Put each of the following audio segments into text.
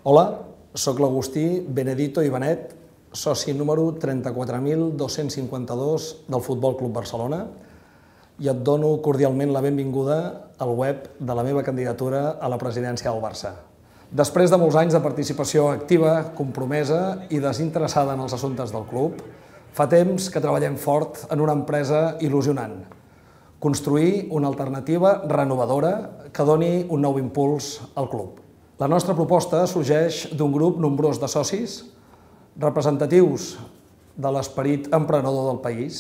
Hola, soc l'Agustí Benedito i Benet, soci número 34.252 del Futbol Club Barcelona, i et dono cordialment la benvinguda al web de la meva candidatura a la presidència del Barça. Després de molts anys de participació activa, compromesa i desinteressada en els assumptes del club, fa temps que treballem fort en una empresa il·lusionant. Construir una alternativa renovadora que doni un nou impuls al club. La nostra proposta sorgeix d'un grup nombrós de socis, representatius de l'esperit emprenedor del país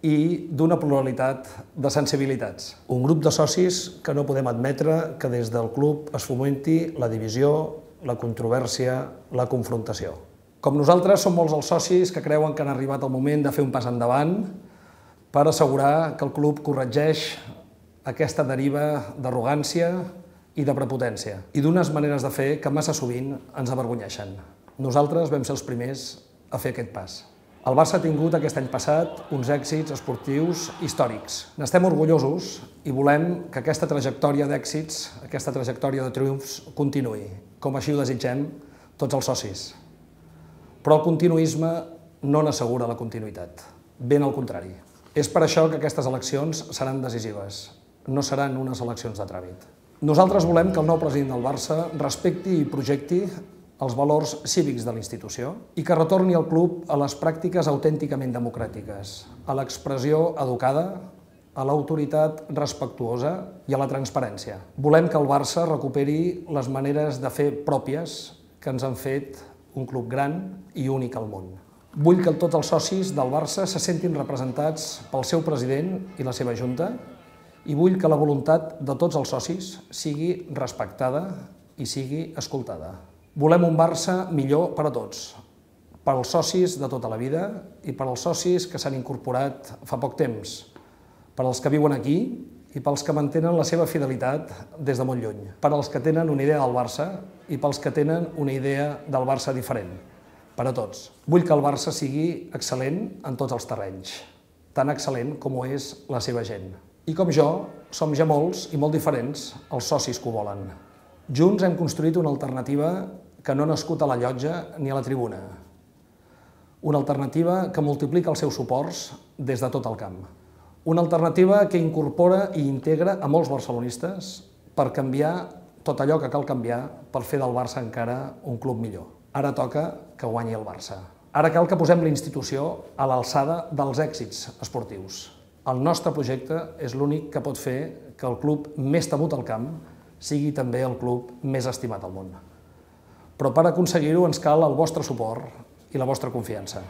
i d'una pluralitat de sensibilitats. Un grup de socis que no podem admetre que des del club es fomenti la divisió, la controvèrsia, la confrontació. Com nosaltres, són molts els socis que creuen que han arribat el moment de fer un pas endavant per assegurar que el club corregeix aquesta deriva d'arrogància i de prepotència, i d'unes maneres de fer que massa sovint ens avergonyeixen. Nosaltres vam ser els primers a fer aquest pas. El Barça ha tingut aquest any passat uns èxits esportius històrics. N'estem orgullosos i volem que aquesta trajectòria d'èxits, aquesta trajectòria de triomfs, continuï, com així ho desitgem tots els socis. Però el continuisme no n'assegura la continuïtat, ben al contrari. És per això que aquestes eleccions seran decisives, no seran unes eleccions de tràmit. Nosaltres volem que el nou president del Barça respecti i projecti els valors cívics de la institució i que retorni el club a les pràctiques autènticament democràtiques, a l'expressió educada, a l'autoritat respectuosa i a la transparència. Volem que el Barça recuperi les maneres de fer pròpies que ens han fet un club gran i únic al món. Vull que tots els socis del Barça se sentin representats pel seu president i la seva junta, i vull que la voluntat de tots els socis sigui respectada i sigui escoltada. Volem un Barça millor per a tots, per als socis de tota la vida i per als socis que s'han incorporat fa poc temps, per als que viuen aquí i pels que mantenen la seva fidelitat des de molt lluny, per als que tenen una idea del Barça i pels que tenen una idea del Barça diferent, per a tots. Vull que el Barça sigui excel·lent en tots els terrenys, tan excel·lent com ho és la seva gent. I com jo, som ja molts i molt diferents els socis que ho volen. Junts hem construït una alternativa que no ha nascut a la llotja ni a la tribuna. Una alternativa que multiplica els seus suports des de tot el camp. Una alternativa que incorpora i integra a molts barcelonistes per canviar tot allò que cal canviar per fer del Barça encara un club millor. Ara toca que guanyi el Barça. Ara cal que posem la institució a l'alçada dels èxits esportius. El nostre projecte és l'únic que pot fer que el club més temut al camp sigui també el club més estimat al món. Però per aconseguir-ho ens cal el vostre suport i la vostra confiança.